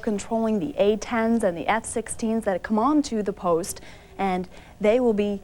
controlling the A-10s and the F-16s that come onto the post, and they will be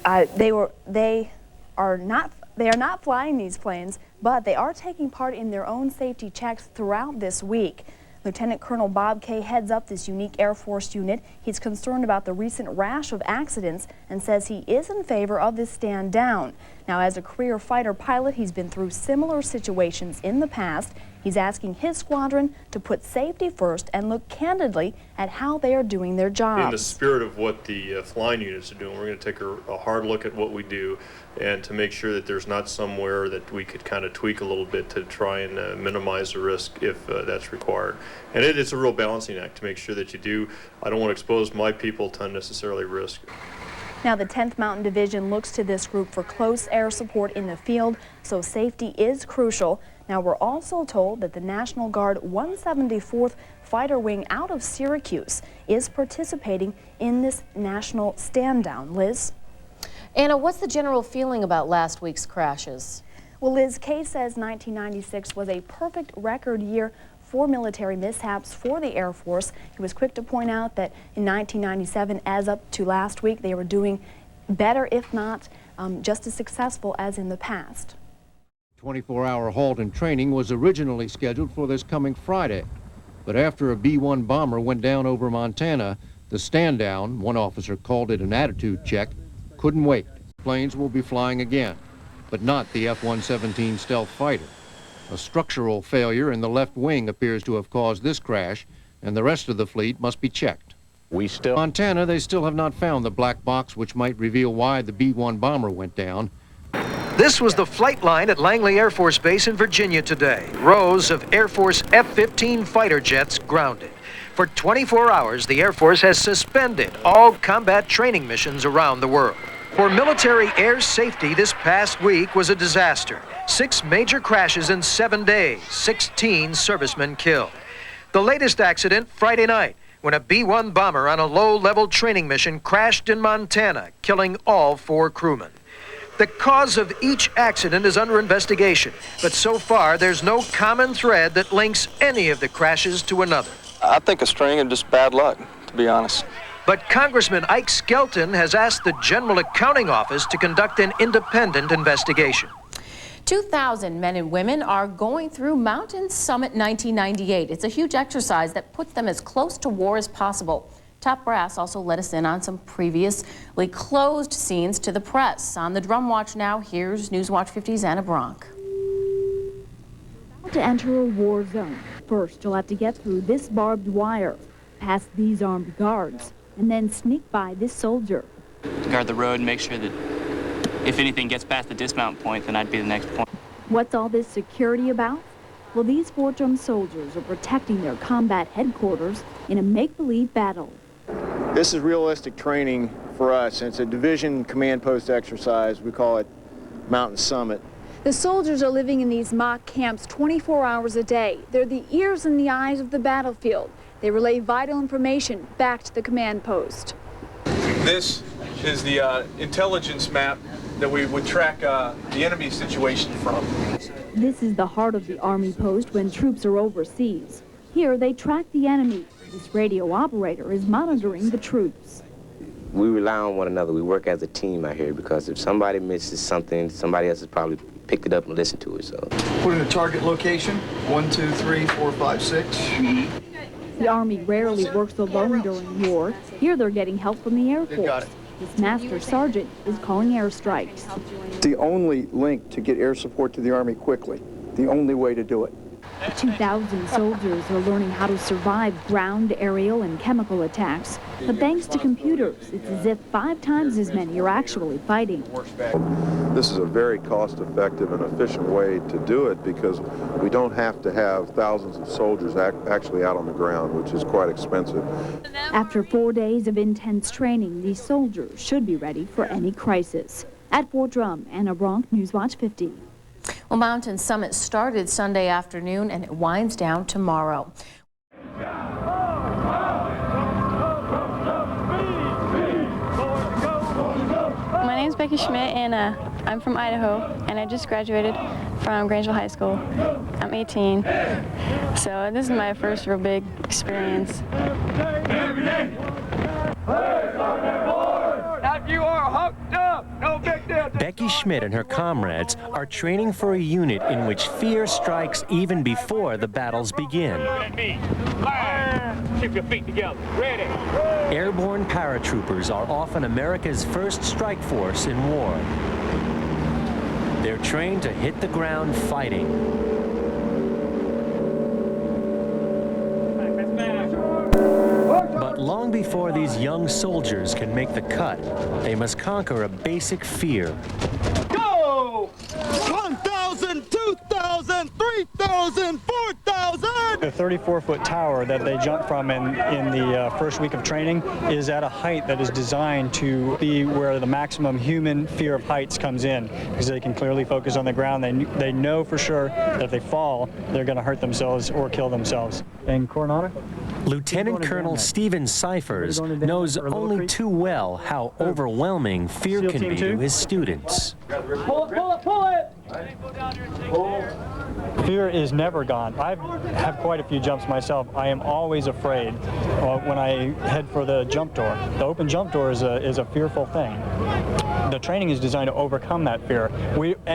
they are not flying these planes, but they are taking part in their own safety checks throughout this week. Lieutenant Colonel Bob Kay heads up this unique Air Force unit. He's concerned about the recent rash of accidents and says he is in favor of this stand down. Now, as a career fighter pilot, he's been through similar situations in the past. He's asking his squadron to put safety first and look candidly at how they are doing their jobs. In the spirit of what the flying units are doing, we're going to take a hard look at what we do and to make sure that there's not somewhere that we could kind of tweak a little bit to try and minimize the risk if that's required. And it's a real balancing act to make sure that you do. I don't want to expose my people to unnecessarily risk. Now, the 10th Mountain Division looks to this group for close air support in the field, so safety is crucial. Now, we're also told that the National Guard 174th Fighter Wing out of Syracuse is participating in this national stand-down. Liz? Anna, what's the general feeling about last week's crashes? Well, Liz, Kay says 1996 was a perfect record year for military mishaps for the Air Force. He was quick to point out that in 1997, as up to last week, they were doing better, if not just as successful as in the past. 24-hour halt and training was originally scheduled for this coming Friday. But after a B-1 bomber went down over Montana, the stand down, one officer called it an attitude check, couldn't wait. Planes will be flying again, but not the F-117 stealth fighter. A structural failure in the left wing appears to have caused this crash, and the rest of the fleet must be checked. Montana, they still have not found the black box which might reveal why the B-1 bomber went down. This was the flight line at Langley Air Force Base in Virginia today. Rows of Air Force F-15 fighter jets grounded. For 24 hours, the Air Force has suspended all combat training missions around the world. For military air safety, this past week was a disaster. 6 major crashes in 7 days, 16 servicemen killed. The latest accident Friday night, when a B-1 bomber on a low-level training mission crashed in Montana, killing all 4 crewmen. The cause of each accident is under investigation, but so far there's no common thread that links any of the crashes to another. I think a string of just bad luck, to be honest. But Congressman Ike Skelton has asked the General Accounting Office to conduct an independent investigation. 2,000 men and women are going through Mountain Summit 1998. It's a huge exercise that puts them as close to war as possible. Top Brass also let us in on some previously closed scenes to the press. On the Drum Watch now, here's Newswatch 50's Anna Bronk. To enter a war zone, first you'll have to get through this barbed wire, past these armed guards, and then sneak by this soldier. Guard the road and make sure that if anything gets past the dismount point, then I'd be the next point. What's all this security about? Well, these Fort Drum soldiers are protecting their combat headquarters in a make-believe battle. This is realistic training for us, and it's a division command post exercise. We call it Mountain Summit. The soldiers are living in these mock camps 24 hours a day. They're the ears and the eyes of the battlefield. They relay vital information back to the command post. This is the intelligence map that we would track the enemy situation from. This is the heart of the Army post when troops are overseas. Here they track the enemy. This radio operator is monitoring the troops. We rely on one another. We work as a team out here because if somebody misses something, somebody else has probably picked it up and listened to it. So put in a target location, 1, 2, 3, 4, 5, 6. The Army rarely works alone during war. Here they're getting help from the Air Force. This Master Sergeant is calling airstrikes. The only link to get air support to the Army quickly, the only way to do it. 2,000 soldiers are learning how to survive ground, aerial, and chemical attacks. But thanks to computers, it's as if 5 times as many are actually fighting. This is a very cost-effective and efficient way to do it because we don't have to have thousands of soldiers actually out on the ground, which is quite expensive. After 4 days of intense training, these soldiers should be ready for any crisis. At Fort Drum, Anna Bronk, Newswatch 50. Well, Mountain Summit started Sunday afternoon and it winds down tomorrow. My name is Becky Schmidt and I'm from Idaho and I just graduated from Grangeville High School. I'm 18, so this is my first real big experience. You are hooked up. No big deal. Becky Schmidt and her comrades are training for a unit in which fear strikes even before the battles begin. Keep your feet together. Ready. Airborne paratroopers are often America's first strike force in war. They're trained to hit the ground fighting. But long before these young soldiers can make the cut, they must conquer a basic fear. Go! 1,000, 2,000, 3,000, 4,000! The 34-foot tower that they jump from in the first week of training is at a height that is designed to be where the maximum human fear of heights comes in, because they can clearly focus on the ground. They know for sure that if they fall, they're going to hurt themselves or kill themselves. And Coronado? Lieutenant Colonel Stephen Cyphers knows only too well how overwhelming fear can be to his students. Pull it, pull it! Fear is never gone. I've had quite a few jumps myself. I am always afraid when I head for the jump door. The open jump door is a fearful thing. The training is designed to overcome that fear.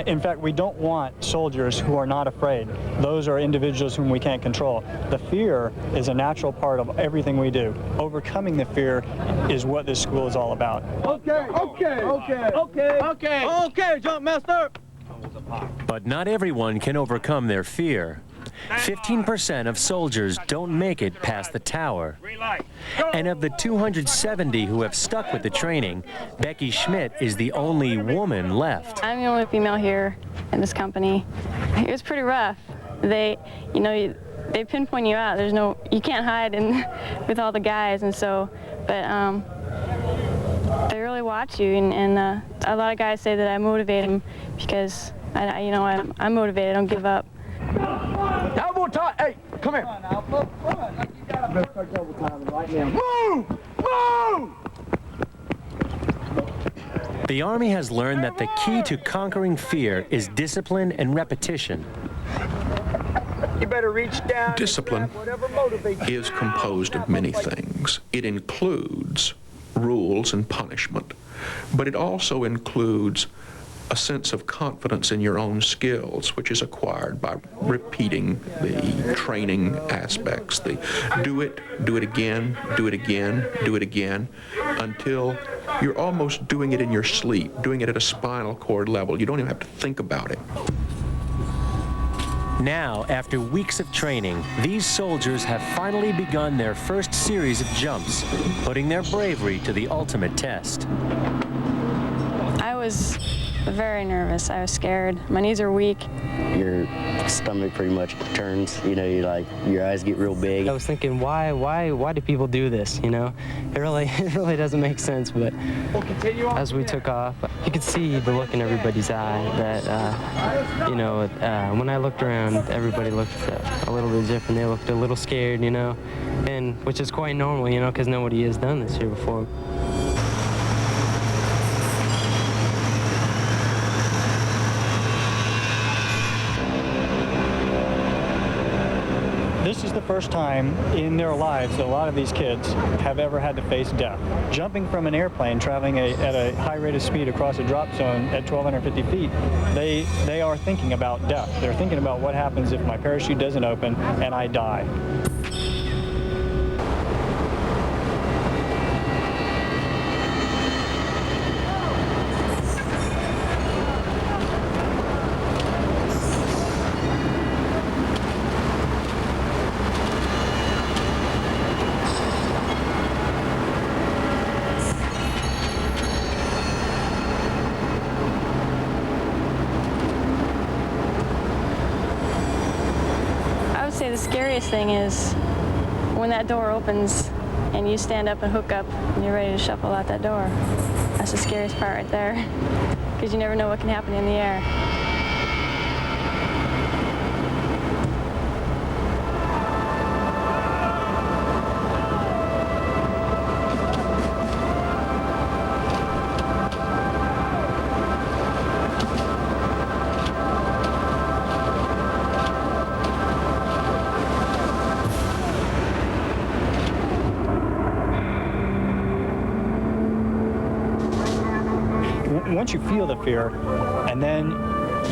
In fact, we don't want soldiers who are not afraid. Those are individuals whom we can't control. The fear is a natural part of everything we do. Overcoming the fear is what this school is all about. Okay, jump master! But not everyone can overcome their fear. 15% of soldiers don't make it past the tower. And of the 270 who have stuck with the training, Becky Schmidt is the only woman left. I'm the only female here in this company. It was pretty rough. They pinpoint you out. You can't hide with all the guys, and so, but they really watch you, and a lot of guys say that I motivate them because I'm motivated. I don't give up. Elbow time. Hey, come here. Move! Move! The Army has learned that the key to conquering fear is discipline and repetition. You better reach down. Discipline is composed of many things. It includes rules and punishment, but it also includes a sense of confidence in your own skills, which is acquired by repeating the training aspects. The do it again, do it again, do it again, until you're almost doing it in your sleep, doing it at a spinal cord level. You don't even have to think about it. Now, after weeks of training, these soldiers have finally begun their first series of jumps, putting their bravery to the ultimate test. I was very nervous. I was scared. My knees are weak. Your stomach pretty much turns, your eyes get real big. I was thinking, why do people do this, It really doesn't make sense, but as we took off, you could see the look in everybody's eye that, when I looked around, everybody looked a little bit different. They looked a little scared, and which is quite normal, because nobody has done this here before. This is the first time in their lives that a lot of these kids have ever had to face death. Jumping from an airplane traveling at a high rate of speed across a drop zone at 1,250 feet, they are thinking about death. They're thinking about what happens if my parachute doesn't open and I die. The scariest thing is when that door opens and you stand up and hook up and you're ready to shuffle out that door. That's the scariest part right there, because you never know what can happen in the air. once you feel the fear, and then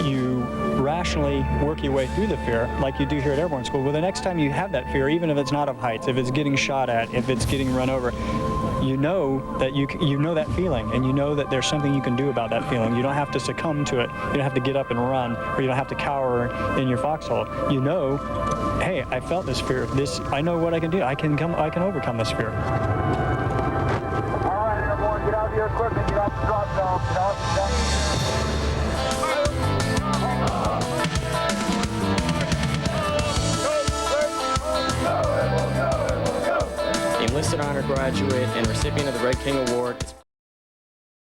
you rationally work your way through the fear, like you do here at Airborne School, well, the next time you have that fear, even if it's not of heights, if it's getting shot at, if it's getting run over, you know that you know that feeling, and you know that there's something you can do about that feeling. You don't have to succumb to it. You don't have to get up and run, or you don't have to cower in your foxhole. You know, hey, I felt this fear. I know what I can do. I can overcome this fear. All right, Airborne, get out of your equipment. Get off the drop zone. Get off the drop zone. Enlisted honor graduate and recipient of the Red King Award.